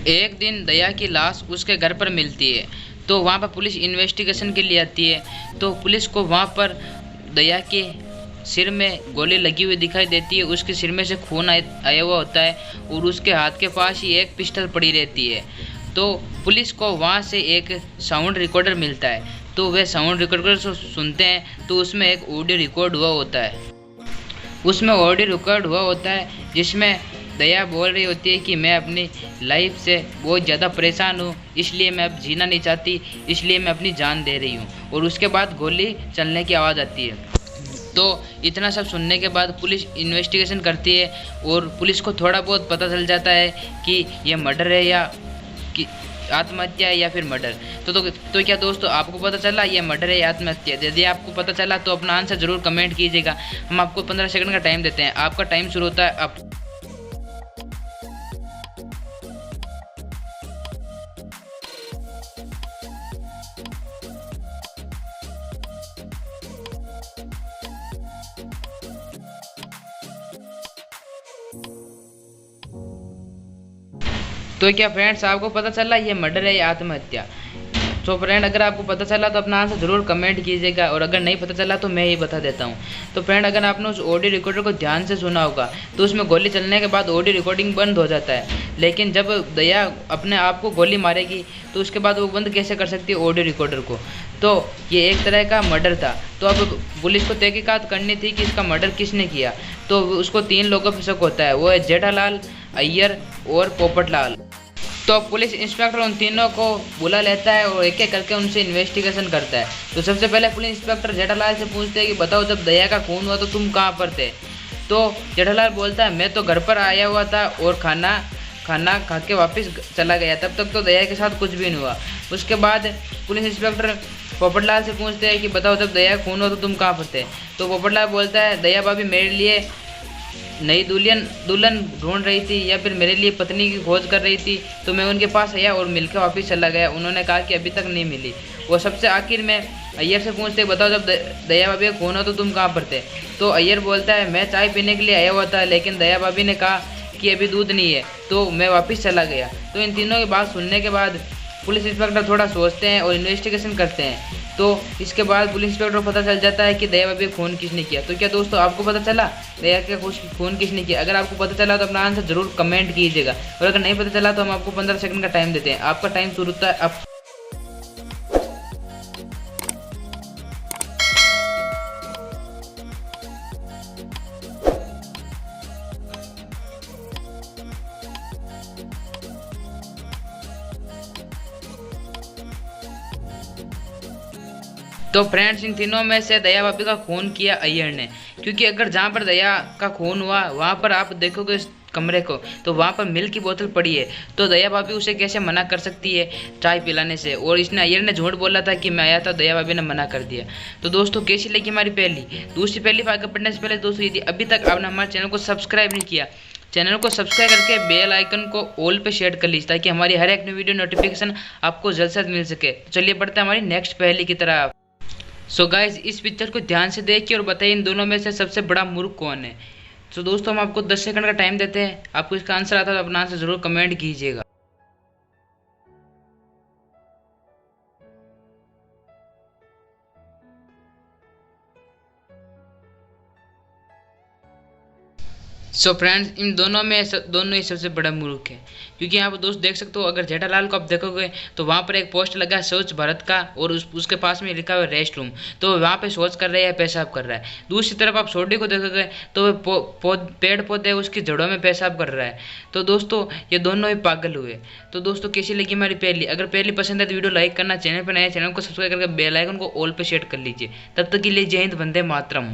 एक दिन दया की लाश उसके घर पर मिलती है। तो वहाँ पर पुलिस इन्वेस्टिगेशन के लिए आती है। तो पुलिस को वहाँ पर दया के सिर में गोली लगी हुई दिखाई देती है। उसके सिर में से खून आया हुआ होता है और उसके हाथ के पास ही एक पिस्टल पड़ी रहती है। तो पुलिस को वहाँ से एक साउंड रिकॉर्डर मिलता है। तो वे साउंड रिकॉर्डर सुनते हैं तो उसमें एक ऑडियो रिकॉर्ड हुआ होता है। उसमें ऑडियो रिकॉर्ड हुआ होता है जिसमें दया बोल रही होती है कि मैं अपनी लाइफ से बहुत ज़्यादा परेशान हूँ, इसलिए मैं अब जीना नहीं चाहती, इसलिए मैं अपनी जान दे रही हूँ। और उसके बाद गोली चलने की आवाज़ आती है। तो इतना सब सुनने के बाद पुलिस इन्वेस्टिगेशन करती है और पुलिस को थोड़ा बहुत पता चल जाता है कि ये मर्डर है या कि आत्महत्या है या फिर मर्डर। तो क्या दोस्तों आपको पता चला ये मर्डर है या आत्महत्या? यदि आपको पता चला तो अपना आंसर ज़रूर कमेंट कीजिएगा। हम आपको 15 सेकंड का टाइम देते हैं। आपका टाइम शुरू होता है अब। तो क्या फ्रेंड्स आपको पता चला ये मर्डर है या आत्महत्या? तो फ्रेंड अगर आपको पता चला तो अपना आंसर ज़रूर कमेंट कीजिएगा और अगर नहीं पता चला तो मैं ही बता देता हूँ। तो फ्रेंड अगर आपने उस ऑडियो रिकॉर्डर को ध्यान से सुना होगा तो उसमें गोली चलने के बाद ऑडियो रिकॉर्डिंग बंद हो जाता है। लेकिन जब दया अपने आप को गोली मारेगी तो उसके बाद वो बंद कैसे कर सकती है ऑडियो रिकॉर्डर को? तो ये एक तरह का मर्डर था। तो अब पुलिस को तहकीकात करनी थी कि इसका मर्डर किसने किया। तो उसको 3 लोगों पर शक होता है, वो है जेठालाल, अय्यर और पोपटलाल। तो पुलिस इंस्पेक्टर उन तीनों को बुला लेता है और एक एक करके उनसे इन्वेस्टिगेशन करता है। तो सबसे पहले पुलिस इंस्पेक्टर जेठालाल से पूछते हैं कि बताओ जब दया का खून हुआ तो तुम कहाँ पर थे? तो जेठालाल बोलता है मैं तो घर पर आया हुआ था और खाना खा के वापस चला गया, तब तक तो दया के साथ कुछ भी नहीं हुआ। उसके बाद पुलिस इंस्पेक्टर पोपटलाल से पूछते हैं कि बताओ जब दया का खून हुआ तो तुम कहाँ पर थे? तो पोपटलाल बोलता है दया भाभी मेरे लिए नई दुल्हन ढूंढ रही थी या फिर मेरे लिए पत्नी की खोज कर रही थी, तो मैं उनके पास आया और मिलकर वापस चला गया। उन्होंने कहा कि अभी तक नहीं मिली। वो सबसे आखिर में अय्यर से पूछते बताओ जब दया भाभी का खून हो तो तुम कहाँ पर थे? तो अय्यर बोलता है मैं चाय पीने के लिए आया हुआ था, लेकिन दया भाभी ने कहा कि अभी दूध नहीं है तो मैं वापस चला गया। तो इन तीनों की बात सुनने के बाद पुलिस इंस्पेक्टर थोड़ा सोचते हैं और इन्वेस्टिगेशन करते हैं। तो इसके बाद पुलिस इंस्पेक्टर को पता चल जाता है कि दया भाभी का खून किसने किया। तो क्या दोस्तों आपको पता चला दया का खून किसने किया? अगर आपको पता चला तो अपना आंसर जरूर कमेंट कीजिएगा और अगर नहीं पता चला तो हम आपको 15 सेकंड का टाइम देते हैं। आपका टाइम शुरू होता है अब। तो फ्रेंड्स इन तीनों में से दया भाभी का खून किया अय्यर ने, क्योंकि अगर जहाँ पर दया का खून हुआ वहाँ पर आप देखोगे इस कमरे को तो वहाँ पर मिल्क की बोतल पड़ी है। तो दया भाभी उसे कैसे मना कर सकती है चाय पिलाने से? और इसने अय्यर ने झूठ बोला था कि मैं आया था, दया भाभी ने मना कर दिया। तो दोस्तों कैसी लगी हमारी दूसरी पहली आगे बढ़ने से पहले दोस्तों यदि अभी तक आपने हमारे चैनल को सब्सक्राइब नहीं किया, चैनल को सब्सक्राइब करके बेल आइकन को ऑल पे सेट कर लीजिए ताकि हमारी हर एक न्यू वीडियो नोटिफिकेशन आपको जल्द से जल्द मिल सके। तो चलिए बढ़ते हैं हमारी नेक्स्ट पहेली की तरफ। सो गाइज इस पिक्चर को ध्यान से देखिए और बताइए इन दोनों में से सबसे बड़ा मूर्ख कौन है। तो दोस्तों हम आपको 10 सेकंड का टाइम देते हैं। आपको इसका आंसर आता है तो अपना आंसर जरूर कमेंट कीजिएगा। सो फ्रेंड्स इन दोनों ही सबसे बड़ा मूर्ख है, क्योंकि यहाँ पर दोस्त देख सकते हो अगर जेठालाल को आप देखोगे तो वहाँ पर एक पोस्ट लगा है स्वच्छ भारत का और उसके पास में लिखा हुआ है रेस्ट रूम। तो वहाँ पे शौच कर रहा है, पेशाब कर रहा है। दूसरी तरफ आप सोडी को देखोगे तो पेड़ पौधे उसकी जड़ों में पेशाब कर रहा है। तो दोस्तों ये दोनों ही पागल हुए। तो दोस्तों कैसी लगी हमारी पहली? अगर पहली पसंद है तो वीडियो लाइक करना, चैनल पर नया चैनल को सब्सक्राइब करके बेल आइकन को ऑल पे सेट कर लीजिए। तब तक के लिए जय हिंद, वंदे मातरम।